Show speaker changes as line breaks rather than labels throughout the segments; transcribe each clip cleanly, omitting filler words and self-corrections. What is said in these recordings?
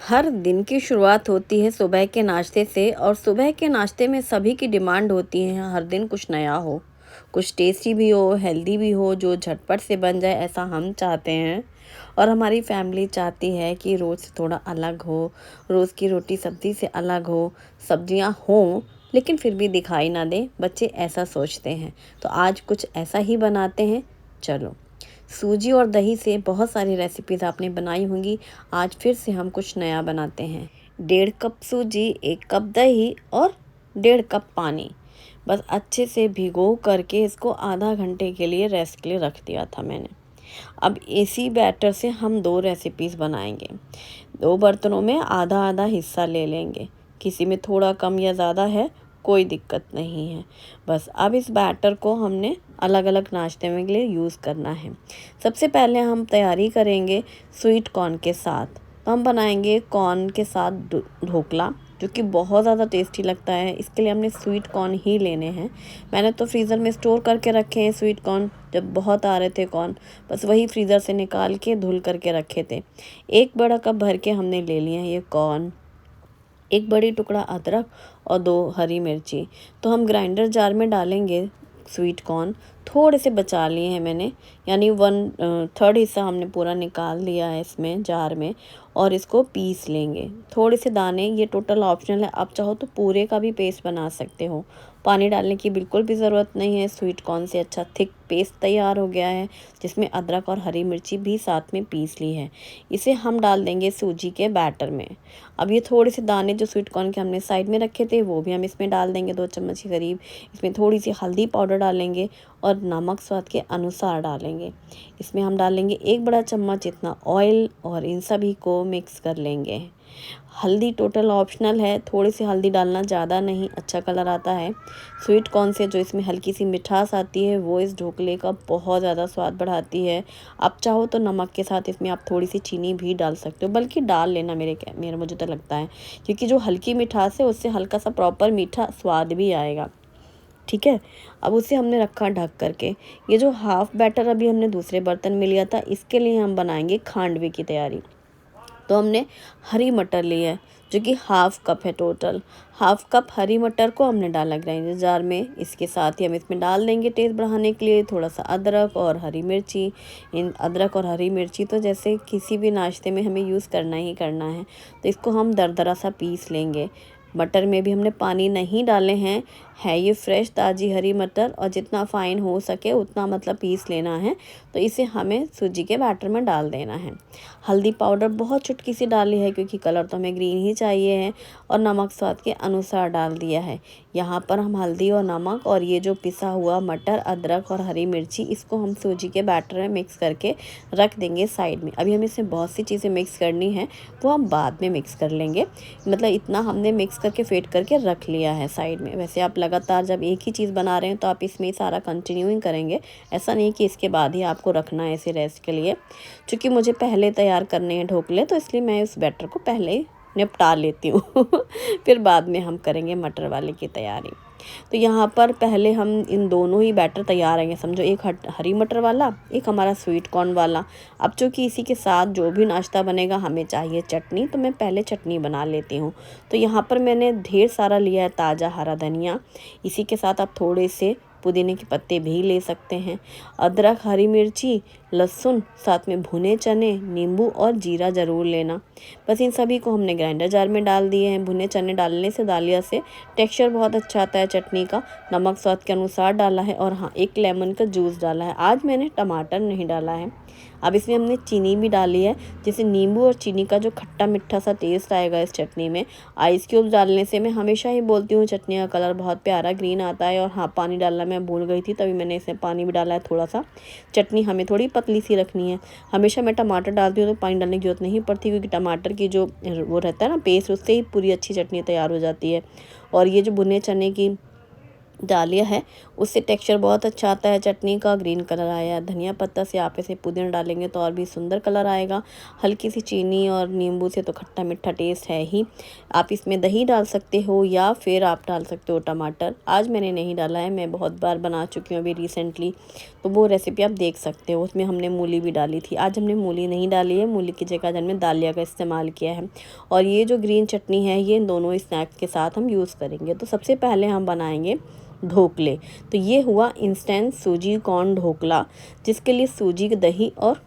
हर दिन की शुरुआत होती है सुबह के नाश्ते से और सुबह के नाश्ते में सभी की डिमांड होती है हर दिन कुछ नया हो, कुछ टेस्टी भी हो, हेल्दी भी हो, जो झटपट से बन जाए ऐसा हम चाहते हैं। और हमारी फैमिली चाहती है कि रोज़ से थोड़ा अलग हो, रोज़ की रोटी सब्ज़ी से अलग हो, सब्जियां हों लेकिन फिर भी दिखाई ना दें, बच्चे ऐसा सोचते हैं। तो आज कुछ ऐसा ही बनाते हैं। चलो, सूजी और दही से बहुत सारी रेसिपीज़ आपने बनाई होंगी। आज फिर से हम कुछ नया बनाते हैं। 1.5 कप सूजी, 1 कप दही और 1.5 कप पानी। बस अच्छे से भिगो करके इसको आधा घंटे के लिए रेस्ट के लिए रख दिया था मैंने। अब इसी बैटर से हम 2 रेसिपीज़ बनाएंगे। 2 बर्तनों में आधा आधा हिस्सा ले लेंगे। किसी में थोड़ा कम या ज़्यादा है, कोई दिक्कत नहीं है। बस अब इस बैटर को हमने अलग अलग नाश्ते में के लिए यूज़ करना है। सबसे पहले हम तैयारी करेंगे स्वीट कॉर्न के साथ। तो हम बनाएंगे कॉर्न के साथ ढोकला, जो कि बहुत ज़्यादा टेस्टी लगता है। इसके लिए हमने स्वीट कॉर्न ही लेने हैं। मैंने तो फ्रीज़र में स्टोर करके रखे हैं स्वीट कॉर्न, जब बहुत आ रहे थे कॉर्न, बस वही फ्रीज़र से निकाल के धुल करके रखे थे। 1 बड़ा कप भर के हमने ले लिए हैं ये कॉर्न, 1 बड़ी टुकड़ा अदरक और 2 हरी मिर्ची। तो हम ग्राइंडर जार में डालेंगे स्वीट कॉर्न। थोड़े से बचा लिए हैं मैंने, यानी 1/3 हिस्सा हमने पूरा निकाल लिया है इसमें जार में, और इसको पीस लेंगे। थोड़े से दाने, ये टोटल ऑप्शनल है, आप चाहो तो पूरे का भी पेस्ट बना सकते हो। पानी डालने की बिल्कुल भी ज़रूरत नहीं है। स्वीट कॉर्न से अच्छा थिक पेस्ट तैयार हो गया है, जिसमें अदरक और हरी मिर्ची भी साथ में पीस ली है। इसे हम डाल देंगे सूजी के बैटर में। अब ये थोड़े से दाने जो स्वीट कॉर्न के हमने साइड में रखे थे वो भी हम इसमें डाल देंगे, 2 चम्मच के करीब। इसमें थोड़ी सी हल्दी पाउडर डालेंगे और नमक स्वाद के अनुसार डालेंगे। इसमें हम डालेंगे 1 बड़ा चम्मच इतना ऑयल और इन सभी को मिक्स कर लेंगे। हल्दी टोटल ऑप्शनल है, थोड़ी सी हल्दी डालना, ज़्यादा नहीं, अच्छा कलर आता है। स्वीट कॉर्न से जो इसमें हल्की सी मिठास आती है वो इस ढोकले का बहुत ज़्यादा स्वाद बढ़ाती है। आप चाहो तो नमक के साथ इसमें आप थोड़ी सी चीनी भी डाल सकते हो, बल्कि डाल लेना मेरा मुझे तो लगता है, क्योंकि जो हल्की मिठास है उससे हल्का सा प्रॉपर मीठा स्वाद भी आएगा। ठीक है, अब उसे हमने रखा ढक करके। ये जो हाफ़ बैटर अभी हमने दूसरे बर्तन में लिया था, इसके लिए हम बनाएंगे खांडवी की तैयारी। तो हमने हरी मटर ली है, जो कि 1/2 कप है टोटल। 1/2 कप हरी मटर को हमने डाला ग्राइंडर जार में। इसके साथ ही हम इसमें डाल देंगे टेस्ट बढ़ाने के लिए थोड़ा सा अदरक और हरी मिर्ची। इन अदरक और हरी मिर्ची तो जैसे किसी भी नाश्ते में हमें यूज़ करना ही करना है, तो इसको हम दरदरा सा पीस लेंगे। मटर में भी हमने पानी नहीं डाले हैं, है ये फ्रेश ताज़ी हरी मटर, और जितना फ़ाइन हो सके उतना मतलब पीस लेना है। तो इसे हमें सूजी के बैटर में डाल देना है। हल्दी पाउडर बहुत चुटकी सी डाली है, क्योंकि कलर तो हमें ग्रीन ही चाहिए है, और नमक स्वाद के अनुसार डाल दिया है। यहाँ पर हम हल्दी और नमक और ये जो पिसा हुआ मटर, अदरक और हरी मिर्ची, इसको हम सूजी के बैटर में मिक्स करके रख देंगे साइड में। अभी हमें इसमें बहुत सी चीज़ें मिक्स करनी है, वो हम बाद में मिक्स कर लेंगे। मतलब इतना हमने मिक्स करके फेंट करके रख लिया है साइड में। वैसे आप लगातार जब एक ही चीज़ बना रहे हैं तो आप इसमें सारा कंटिन्यूइंग करेंगे, ऐसा नहीं कि इसके बाद ही आपको रखना है इसे रेस्ट के लिए। क्योंकि मुझे पहले तैयार करने हैं ढोकले, तो इसलिए मैं उस बैटर को पहले ही निपटा लेती हूँ फिर बाद में हम करेंगे मटर वाले की तैयारी। तो यहाँ पर पहले हम इन दोनों ही बैटर तैयार हैं, समझो, एक हरी मटर वाला, एक हमारा स्वीट कॉर्न वाला। अब चूँकि इसी के साथ जो भी नाश्ता बनेगा हमें चाहिए चटनी, तो मैं पहले चटनी बना लेती हूँ। तो यहाँ पर मैंने ढेर सारा लिया है ताज़ा हरा धनिया। इसी के साथ आप थोड़े से पुदीने के पत्ते भी ले सकते हैं। अदरक, हरी मिर्ची, लहसुन, साथ में भुने चने, नींबू और जीरा ज़रूर लेना। बस इन सभी को हमने ग्राइंडर जार में डाल दिए हैं। भुने चने डालने से दालिया से टेक्सचर बहुत अच्छा आता है चटनी का। नमक स्वाद के अनुसार डाला है, और हाँ, 1 लेमन का जूस डाला है। आज मैंने टमाटर नहीं डाला है। अब इसमें हमने चीनी भी डाली है, जैसे नींबू और चीनी का जो खट्टा मीठा सा टेस्ट आएगा इस चटनी में। आइस क्यूब्स डालने से, मैं हमेशा ही बोलती हूँ, चटनी का कलर बहुत प्यारा ग्रीन आता है। और हाँ, पानी डालना मैं भूल गई थी, तभी मैंने इसमें पानी भी डाला है थोड़ा सा। चटनी हमें थोड़ी पतली सी रखनी है। हमेशा मैं टमाटर डालती हूँ तो पानी डालने की ज़रूरत नहीं पड़ती, क्योंकि टमाटर की जो वो रहता है ना पेस्ट, उससे ही पूरी अच्छी चटनी तैयार हो जाती है। और ये जो भुने चने की डालिया है उससे टेक्सचर बहुत अच्छा आता है चटनी का। ग्रीन कलर आया। धनिया पत्ता से आप इसे पुदीना डालेंगे तो और भी सुंदर कलर आएगा। हल्की सी चीनी और नींबू से तो खट्टा मीठा टेस्ट है ही। आप इसमें दही डाल सकते हो या फिर आप डाल सकते हो टमाटर। आज मैंने नहीं डाला है, मैं बहुत बार बना चुकी हूँ अभी रिसेंटली, तो वो रेसिपी आप देख सकते हो। उसमें हमने मूली भी डाली थी, आज हमने मूली नहीं डाली है। मूली की जगह हमने दालिया का इस्तेमाल किया है। और ये जो ग्रीन चटनी है ये इन दोनों स्नैक्स के साथ हम यूज़ करेंगे। तो सबसे पहले हम बनाएंगे ढोकले। तो ये हुआ इंस्टेंट सूजी कॉर्न ढोकला, जिसके लिए सूजी, दही और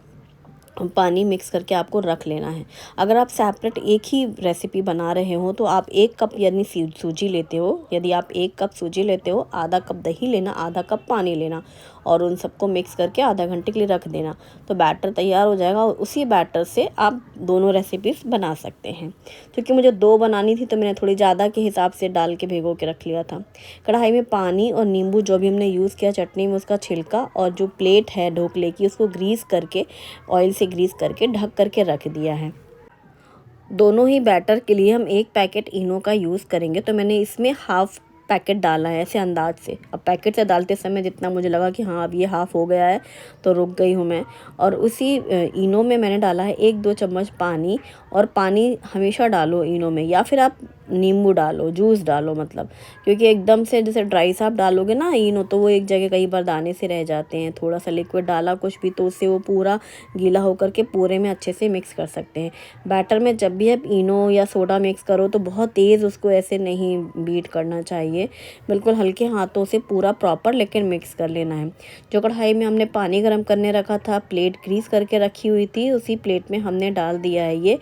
पानी मिक्स करके आपको रख लेना है। अगर आप सेपरेट एक ही रेसिपी बना रहे हो तो आप 1 कप यानी सूजी लेते हो। यदि आप 1 कप सूजी लेते हो, आधा कप दही लेना, आधा कप पानी लेना और उन सबको मिक्स करके आधा घंटे के लिए रख देना। तो बैटर तैयार हो जाएगा और उसी बैटर से आप दोनों रेसिपीज़ बना सकते हैं। क्योंकि मुझे 2 बनानी थी तो मैंने थोड़ी ज़्यादा के हिसाब से डाल के भिगो के रख लिया था। कढ़ाई में पानी और नींबू जो भी हमने यूज़ किया चटनी में, उसका छिलका और जो प्लेट है ढोकले की उसको ग्रीस करके, ऑयल से ग्रीस करके ढक करके रख दिया है। दोनों ही बैटर के लिए हम 1 पैकेट इनो का यूज़ करेंगे। तो मैंने इसमें हाफ़ पैकेट डाला है ऐसे अंदाज से। अब पैकेट से डालते समय जितना मुझे लगा कि हाँ अब ये हाफ़ हो गया है तो रुक गई हूँ मैं। और उसी इनो में मैंने डाला है 1-2 चम्मच पानी। और पानी हमेशा डालो इनो में, या फिर आप नींबू डालो, जूस डालो मतलब, क्योंकि एकदम से जैसे ड्राई सा आप डालोगे ना इनो तो वो एक जगह कई बार दाने से रह जाते हैं। थोड़ा सा लिक्विड डाला कुछ भी तो उससे वो पूरा गीला होकर के पूरे में अच्छे से मिक्स कर सकते हैं। बैटर में जब भी आप इनो या सोडा मिक्स करो तो बहुत तेज़ उसको ऐसे नहीं बीट करना चाहिए, बिल्कुल हल्के हाथों से पूरा प्रॉपर लेकिन मिक्स कर लेना है। जो कढ़ाई में हमने पानी गर्म करने रखा था, प्लेट ग्रीस करके रखी हुई थी, उसी प्लेट में हमने डाल दिया है ये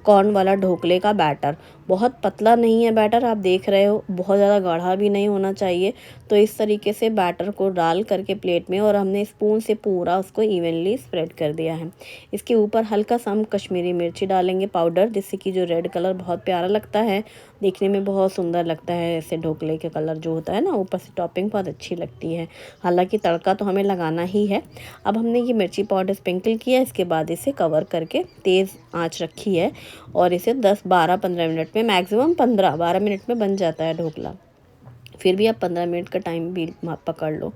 कॉर्न वाला ढोकले का बैटर। बहुत पतला नहीं है बैटर, आप देख रहे हो, बहुत ज़्यादा गाढ़ा भी नहीं होना चाहिए। तो इस तरीके से बैटर को डाल करके प्लेट में और हमने स्पून से पूरा उसको इवनली स्प्रेड कर दिया है। इसके ऊपर हल्का सा हम कश्मीरी मिर्ची डालेंगे पाउडर, जिससे कि जो रेड कलर बहुत प्यारा लगता है, देखने में बहुत सुंदर लगता है। ऐसे ढोकले के कलर जो होता है ना, ऊपर से टॉपिंग बहुत अच्छी लगती है। हालांकि तड़का तो हमें लगाना ही है। अब हमने ये मिर्ची पाउडर स्प्रिंकल किया, इसके बाद इसे कवर करके तेज़ आंच रखी है और इसे 10-12-15 मिनट में, मैक्सिमम 15-12 मिनट में बन जाता है ढोकला। फिर भी आप 15 मिनट का टाइम भी पकड़ लो।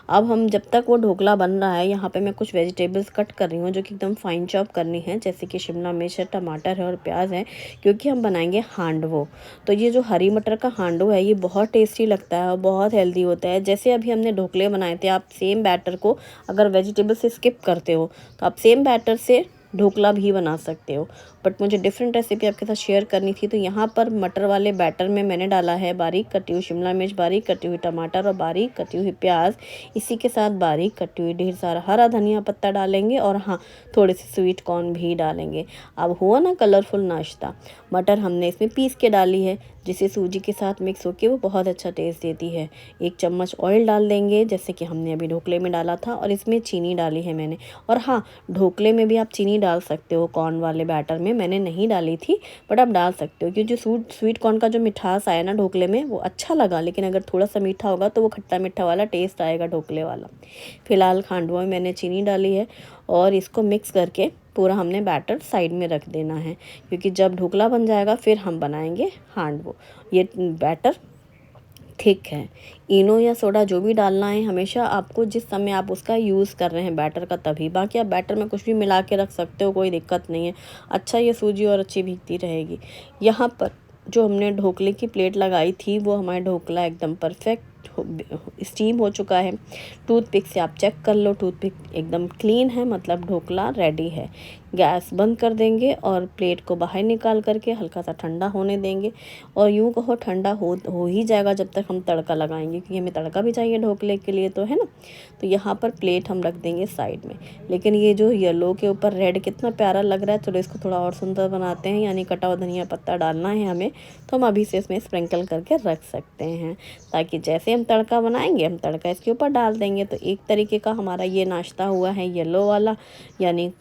अब हम जब तक वो ढोकला बन रहा है, यहाँ पे मैं कुछ वेजिटेबल्स कट कर रही हूँ जो कि एकदम फाइन चॉप करनी है, जैसे कि शिमला मिर्च है, टमाटर है और प्याज है, क्योंकि हम बनाएंगे हांडवो। तो ये जो हरी मटर का हांडवो है ये बहुत टेस्टी लगता है और बहुत हेल्दी होता है। जैसे अभी हमने ढोकले बनाए थे, आप सेम बैटर को अगर वेजिटेबल से स्किप करते हो तो आप सेम बैटर से ढोकला भी बना सकते हो। बट मुझे डिफरेंट रेसिपी आपके साथ शेयर करनी थी, तो यहाँ पर मटर वाले बैटर में मैंने डाला है बारीक कटी हुई शिमला मिर्च, बारीक कटी हुई टमाटर और बारीक कटी हुई प्याज। इसी के साथ बारीक कटी हुई ढेर सारा हरा धनिया पत्ता डालेंगे और हाँ, थोड़े से स्वीट कॉर्न भी डालेंगे। अब हुआ ना कलरफुल नाश्ता। मटर हमने इसमें पीस के डाली है, जिसे सूजी के साथ मिक्स होके वो बहुत अच्छा टेस्ट देती है। 1 चम्मच ऑयल डाल देंगे, जैसे कि हमने अभी ढोकले में डाला था, और इसमें चीनी डाली है मैंने। और हाँ, ढोकले में भी आप चीनी डाल सकते हो, कॉर्न वाले बैटर में मैंने नहीं डाली थी, बट आप डाल सकते हो, क्योंकि जो स्वीट कॉर्न का जो मिठास आया ना ढोकले में वो अच्छा लगा। लेकिन अगर थोड़ा सा मीठा होगा तो वो खट्टा मीठा वाला टेस्ट आएगा ढोकले वाला। फिलहाल खांडवा में मैंने चीनी डाली है और इसको मिक्स करके पूरा हमने बैटर साइड में रख देना है, क्योंकि जब ढोकला बन जाएगा फिर हम बनाएंगे हांडवो। ये बैटर थिक है। इनो या सोडा जो भी डालना है हमेशा आपको जिस समय आप उसका यूज़ कर रहे हैं बैटर का तभी। बाकी आप बैटर में कुछ भी मिला के रख सकते हो, कोई दिक्कत नहीं है। अच्छा ये सूजी और अच्छी भीगती रहेगी। यहाँ पर जो हमने ढोकले की प्लेट लगाई थी वो हमारा ढोकला एकदम परफेक्ट स्टीम हो चुका है। टूथपिक से आप चेक कर लो, टूथपिक एकदम क्लीन है, मतलब ढोकला रेडी है। गैस बंद कर देंगे और प्लेट को बाहर निकाल करके हल्का सा ठंडा होने देंगे। और यूँ कहो ठंडा हो ही जाएगा जब तक हम तड़का लगाएंगे, क्योंकि हमें तड़का भी चाहिए ढोकले के लिए, तो है ना। तो यहाँ पर प्लेट हम रख देंगे साइड में। लेकिन ये जो येलो के ऊपर रेड कितना प्यारा लग रहा है, चलो इसको थोड़ा और सुंदर बनाते हैं। यानी कटा हुआ धनिया पत्ता डालना है हमें, तो हम अभी से इसमें स्प्रिंकल करके रख सकते हैं, ताकि जैसे हम तड़का बनाएंगे हम तड़का इसके ऊपर डाल देंगे। तो एक तरीके का हमारा ये नाश्ता हुआ है येलो वाला, यानी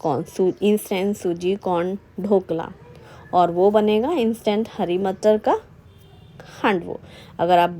इंस्टेंट सूजी कॉर्न ढोकला। और वो बनेगा इंस्टेंट हरी मटर का हांडवो। अगर आप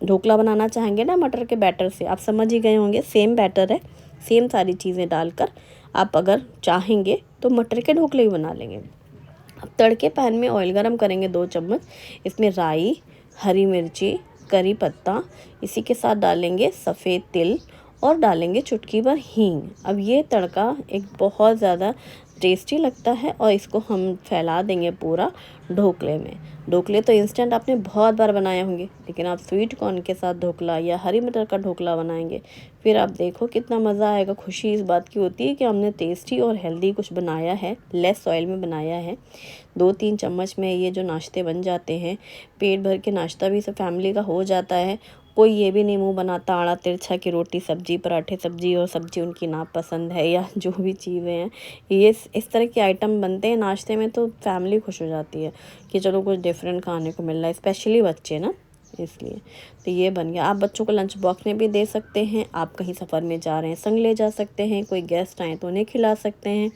ढोकला बनाना चाहेंगे ना मटर के बैटर से, आप समझ ही गए होंगे, सेम बैटर है, सेम सारी चीज़ें डालकर आप अगर चाहेंगे तो मटर के ढोकले भी बना लेंगे। अब तड़के पैन में ऑयल गरम करेंगे 2 चम्मच। इसमें राई, हरी मिर्ची, करी पत्ता, इसी के साथ डालेंगे सफ़ेद तिल और डालेंगे चुटकी भर हींग। अब ये तड़का एक बहुत ज़्यादा टेस्टी लगता है और इसको हम फैला देंगे पूरा ढोकले में। ढोकले तो इंस्टेंट आपने बहुत बार बनाए होंगे, लेकिन आप स्वीट कॉर्न के साथ ढोकला या हरी मटर का ढोकला बनाएंगे, फिर आप देखो कितना मज़ा आएगा। खुशी इस बात की होती है कि हमने टेस्टी और हेल्दी कुछ बनाया है, लेस ऑयल में बनाया है। 2-3 चम्मच में ये जो नाश्ते बन जाते हैं, पेट भर के नाश्ता भी सब फैमिली का हो जाता है। कोई ये भी नहीं मुँह बनाता आड़ा तिरछा कि रोटी सब्जी पराठे सब्जी और सब्जी उनकी नापसंद है या जो भी चीज़ें हैं, ये इस तरह के आइटम बनते हैं नाश्ते में तो फैमिली खुश हो जाती है कि चलो कुछ डिफरेंट खाने को मिल रहा है, स्पेशली बच्चे ना, इसलिए। तो ये बन गया। आप बच्चों को लंच बॉक्स में भी दे सकते हैं, आप कहीं सफ़र में जा रहे हैं संग ले जा सकते हैं, कोई गेस्ट आए तो उन्हें खिला सकते हैं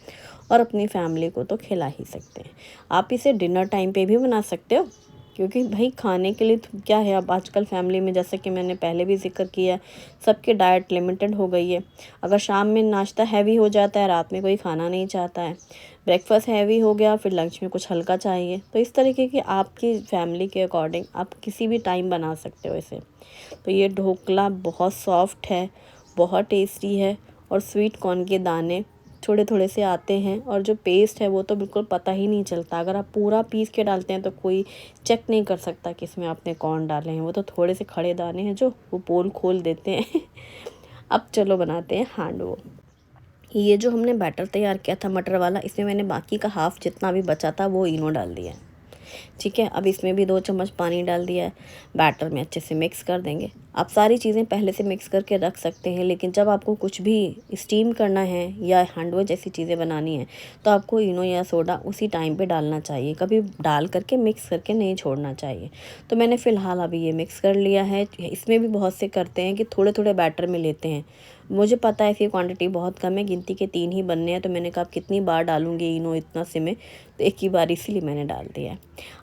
और अपनी फैमिली को तो खिला ही सकते हैं। आप इसे डिनर टाइम पे भी बना सकते हो, क्योंकि भाई खाने के लिए तो क्या है, अब आजकल फैमिली में जैसे कि मैंने पहले भी जिक्र किया, सबकी डाइट लिमिटेड हो गई है। अगर शाम में नाश्ता हैवी हो जाता है, रात में कोई खाना नहीं चाहता है, ब्रेकफास्ट हैवी हो गया, फिर लंच में कुछ हल्का चाहिए, तो इस तरीके की आपकी फैमिली के अकॉर्डिंग आप किसी भी टाइम बना सकते हो इसे। तो ये ढोकला बहुत सॉफ्ट है, बहुत टेस्टी है और स्वीट कॉर्न के दाने थोड़े थोड़े से आते हैं और जो पेस्ट है वो तो बिल्कुल पता ही नहीं चलता। अगर आप पूरा पीस के डालते हैं तो कोई चेक नहीं कर सकता कि इसमें आपने कॉर्न डाले हैं, वो तो थोड़े से खड़े दाने हैं जो वो पोल खोल देते हैं। अब चलो बनाते हैं हांडवो। ये जो हमने बैटर तैयार किया था मटर वाला, इसमें मैंने बाकी का हाफ़ जितना भी बचा था वो इनो डाल दिया है। ठीक है, अब इसमें भी 2 चम्मच पानी डाल दिया है। बैटर में अच्छे से मिक्स कर देंगे। आप सारी चीज़ें पहले से मिक्स करके रख सकते हैं, लेकिन जब आपको कुछ भी स्टीम करना है या हांडवो जैसी चीज़ें बनानी है तो आपको इनो या सोडा उसी टाइम पे डालना चाहिए, कभी डाल करके मिक्स करके नहीं छोड़ना चाहिए। तो मैंने फ़िलहाल अभी ये मिक्स कर लिया है। इसमें भी बहुत से करते हैं कि थोड़े थोड़े बैटर में लेते हैं। मुझे पता है इसकी क्वांटिटी बहुत कम है, गिनती के 3 ही बनने हैं, तो मैंने कहा कितनी बार डालूंगी इनो इतना से में, तो एक ही बार इसीलिए मैंने डाल दिया है।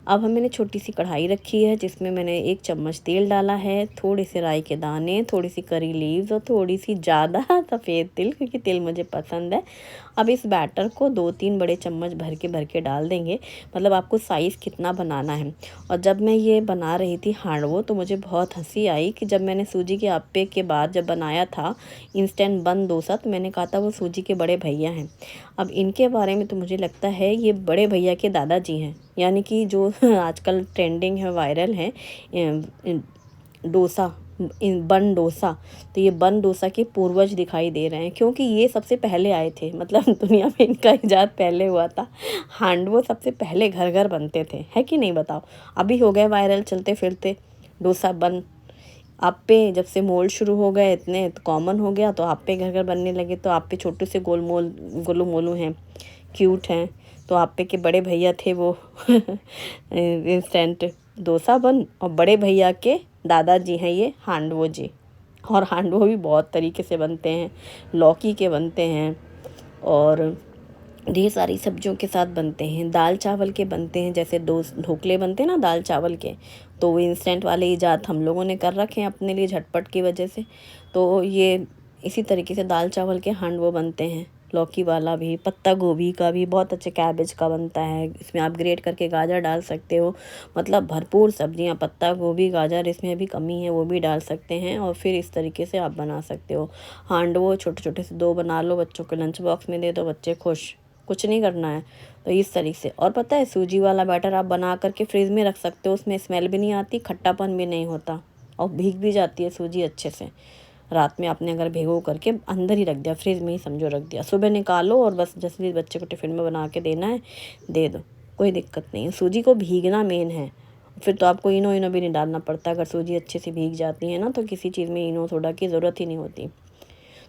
अब मैंने छोटी सी कढ़ाई रखी है जिसमें मैंने 1 चम्मच तेल डाला है, थोड़े से राई के दाने, थोड़ी सी करी लीव्स और थोड़ी सी ज़्यादा सफ़ेद तिल, क्योंकि तिल मुझे पसंद है। अब इस बैटर को 2-3 बड़े चम्मच भर के डाल देंगे, मतलब आपको साइज़ कितना बनाना है। और जब मैं ये बना रही थी हांडवो तो मुझे बहुत हंसी आई कि जब मैंने सूजी के आटे के बाद जब बनाया था इंस्टेंट बन डोसा, तो मैंने कहा था वो सूजी के बड़े भैया हैं। अब इनके बारे में तो मुझे लगता है ये बड़े भैया के दादाजी हैं, यानी कि जो आजकल ट्रेंडिंग है, वायरल है डोसा, बन डोसा। तो ये बन डोसा के पूर्वज दिखाई दे रहे हैं, क्योंकि ये सबसे पहले आए थे, मतलब दुनिया में इनका इजाद पहले हुआ था। हांडवो सबसे पहले घर घर बनते थे, है कि नहीं बताओ। अभी हो गए वायरल चलते फिरते डोसा बन। आप्पे जब से मोल्ड शुरू हो गए, इतने कॉमन हो गया, तो आप्पे घर घर बनने लगे। तो आप्पे छोटे से गोलू मोलू हैं, क्यूट हैं। तो आप्पे के बड़े भैया थे वो इंस्टेंट डोसा बन, और बड़े भैया के दादाजी हैं ये हांडवो जी। और हांडवो भी बहुत तरीके से बनते हैं, लौकी के बनते हैं और ढेर सारी सब्जियों के साथ बनते हैं, दाल चावल के बनते हैं, जैसे ढोकले बनते हैं ना दाल चावल के, तो वो इंस्टेंट वाले ईजाद हम लोगों ने कर रखे हैं अपने लिए झटपट की वजह से। तो ये इसी तरीके से दाल चावल के हांडवो बनते हैं। लौकी वाला भी, पत्ता गोभी का भी, बहुत अच्छे कैबेज का बनता है, इसमें आप ग्रेट करके गाजर डाल सकते हो। मतलब भरपूर सब्जियां, पत्ता गोभी गाजर इसमें अभी कमी है वो भी डाल सकते हैं, और फिर इस तरीके से आप बना सकते हो हांडवो। छोटे छोटे से 2 बना लो, बच्चों के लंच बॉक्स में दे दो, बच्चे खुश, कुछ नहीं करना है। तो इस तरीके से, और पता है सूजी वाला बैटर आप बना करके फ्रिज में रख सकते हो, उसमें स्मेल भी नहीं आती, खट्टापन भी नहीं होता, और भीग भी जाती है सूजी अच्छे से। रात में आपने अगर भिगो करके अंदर ही रख दिया, फ्रिज में ही समझो रख दिया, सुबह निकालो और बस जैसे बच्चे को टिफ़िन में बना के देना है दे दो, कोई दिक्कत नहीं है। सूजी को भीगना मेन है, फिर तो आपको इनो भी नहीं डालना पड़ता। अगर सूजी अच्छे से भीग जाती है ना, तो किसी चीज़ में इनो सोडा की ज़रूरत ही नहीं होती।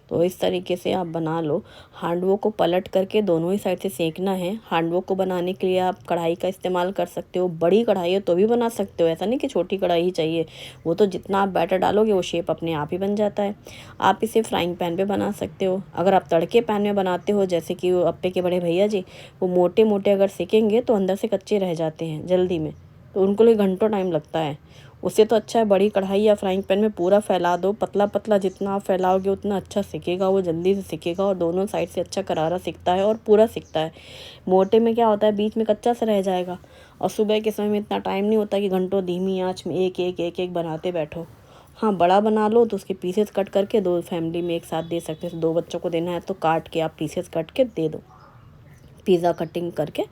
तो इस तरीके से आप बना लो। हांडवो को पलट करके दोनों ही साइड से सेकना है। हांडवो को बनाने के लिए आप कढ़ाई का इस्तेमाल कर सकते हो, बड़ी कढ़ाई है तो भी बना सकते हो, ऐसा नहीं कि छोटी कढ़ाई ही चाहिए, वो तो जितना आप बैटर डालोगे वो शेप अपने आप ही बन जाता है। आप इसे फ्राइंग पैन पे बना सकते हो। अगर आप तड़के पैन में बनाते हो, जैसे कि वो अप्पे के बड़े भैया जी, वो मोटे मोटे अगर सेकेंगे तो अंदर से कच्चे रह जाते हैं जल्दी में, तो उनको लिए घंटों टाइम लगता है। उससे तो अच्छा है बड़ी कढ़ाई या फ्राइंग पैन में पूरा फैला दो, पतला पतला जितना आप फैलाओगे उतना अच्छा सिकेगा, वो जल्दी से सिकेगा और दोनों साइड से अच्छा करारा सिकता है और पूरा सिकता है। मोटे में क्या होता है बीच में कच्चा सा रह जाएगा, और सुबह के समय में इतना टाइम नहीं होता कि घंटों धीमी आंच में एक एक एक एक बनाते बैठो। हाँ, बड़ा बना लो तो उसके पीसेस कट करके 2 फैमिली में एक साथ दे सकते हो। 2 बच्चों को देना है तो काट के आप पीसेस कट के दे दो, पिज़्ज़ा कटिंग करके,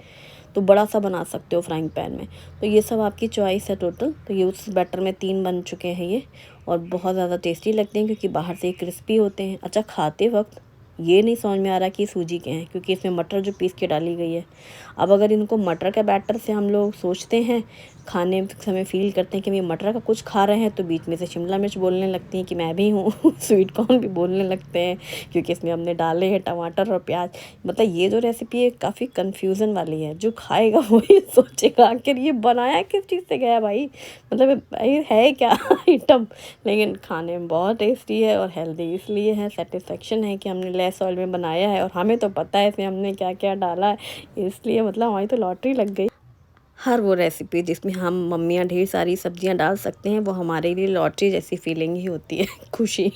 तो बड़ा सा बना सकते हो फ्राइंग पैन में। तो ये सब आपकी चॉइस है टोटल। तो ये उस बैटर में 3 बन चुके हैं ये, और बहुत ज़्यादा टेस्टी लगते हैं क्योंकि बाहर से क्रिस्पी होते हैं। अच्छा, खाते वक्त ये नहीं समझ में आ रहा कि सूजी के हैं क्योंकि इसमें मटर जो पीस के डाली गई है। अब अगर इनको मटर के बैटर से हम लोग सोचते हैं, खाने समय फ़ील करते हैं कि ये मटर का कुछ खा रहे हैं, तो बीच में से शिमला मिर्च बोलने लगती हैं कि मैं भी हूँ स्वीट कॉर्न भी बोलने लगते हैं क्योंकि इसमें हमने डाले हैं टमाटर और प्याज। मतलब ये जो रेसिपी है काफ़ी कन्फ्यूज़न वाली है, जो खाएगा वो ये सोचेगा आखिर ये बनाया किस चीज़ से गया भाई, मतलब भाई है क्या आइटम। लेकिन खाने में बहुत टेस्टी है और हेल्दी इसलिए है, सेटिस्फेक्शन है कि हमने लेस ऑयल में बनाया है और हमें तो पता है इसमें हमने क्या क्या डाला है, इसलिए मतलब हमारी तो लॉटरी लग गई। हर वो रेसिपी जिसमें हम मम्मियाँ ढेर सारी सब्जियां डाल सकते हैं वो हमारे लिए लॉटरी जैसी फीलिंग ही होती है खुशी।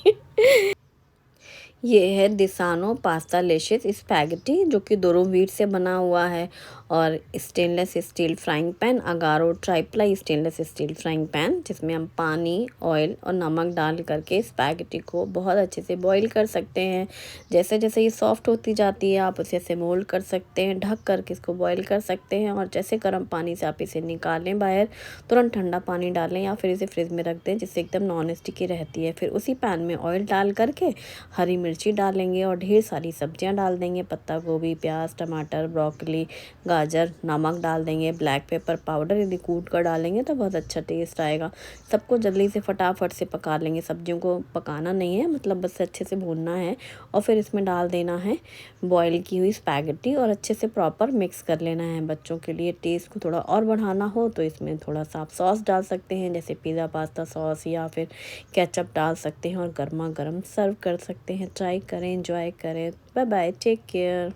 ये है दिसानो पास्ता लेशेस स्पैगेटी, जो कि दोनों व्हीट से बना हुआ है, और stainless steel frying pan, Agaro tri-ply stainless steel frying pan, जिसमें हम पानी, ऑयल और नमक डाल करके स्पैगेटी को बहुत अच्छे से बॉईल कर सकते हैं। जैसे जैसे ये सॉफ्ट होती जाती है आप उसे ऐसे मोल्ड कर सकते हैं, ढक करके इसको बॉईल कर सकते हैं, और जैसे गर्म पानी से आप इसे निकालें बाहर, तुरंत ठंडा पानी डालें या फिर इसे फ्रिज में रख दें जिससे एकदम नॉन स्टिकी रहती है। फिर उसी पैन में ऑयल डाल करके हरी मिर्ची डालेंगे और ढेर सारी सब्जियां डाल देंगे, पत्ता गोभी, प्याज, टमाटर, ब्रोकली, गाजर, नमक डाल देंगे, ब्लैक पेपर पाउडर यदि कूट कर डालेंगे तो बहुत अच्छा टेस्ट आएगा। सबको जल्दी से फटाफट से पका लेंगे, सब्जियों को पकाना नहीं है, मतलब बस अच्छे से भूनना है, और फिर इसमें डाल देना है बॉयल की हुई स्पैगेटी और अच्छे से प्रॉपर मिक्स कर लेना है। बच्चों के लिए टेस्ट को थोड़ा और बढ़ाना हो तो इसमें थोड़ा सा आप सॉस डाल सकते हैं, जैसे पिज़्ज़ा पास्ता सॉस या फिर केचप डाल सकते हैं और गर्मा गर्म सर्व कर सकते हैं। ट्राई करें, एंजॉय करें। Bye bye, take care.